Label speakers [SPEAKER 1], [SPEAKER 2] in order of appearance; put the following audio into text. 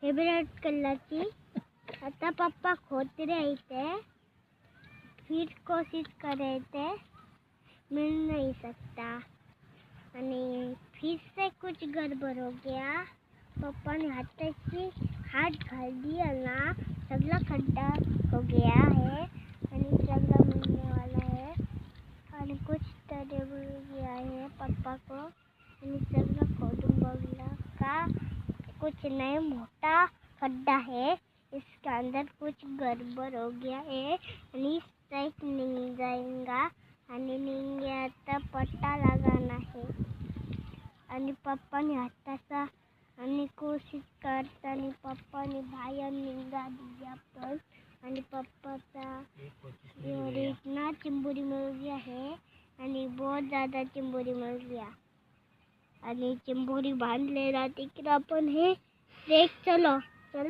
[SPEAKER 1] Favourite कलरची. आता पप्पा खोद रहे थे, फिर कोशिश कर रहे थे, मिल नहीं सकता। आणि फिर से कुछ गड़बड़ हो गया। पप्पा ने हाथ घाल दिया ना, सगला खड्डा हो गया है आणि सगला मिलने वाला है। आणि कुछ तरह मिल गया है पप्पा को आणि सगला खोदून बघला का कुछ नहीं, मोटा खड्डा है, इसके अंदर कुछ गड़बड़ हो गया है आणि स्ट्राइक नहीं जाएगा आणि नहीं गया तो पट्टा लगाना है। आणि पप्पाने हाताचा आणि कोशिश करताना पप्पाने बाहेर निघा दिया पण आणि पप्पाचा इतना चिंबोरी मिल गया है आणि बहुत ज़्यादा चिंबोरी मिल गया आणि चिंबोरी बांध लेना तिकडं पण हे देख चलो।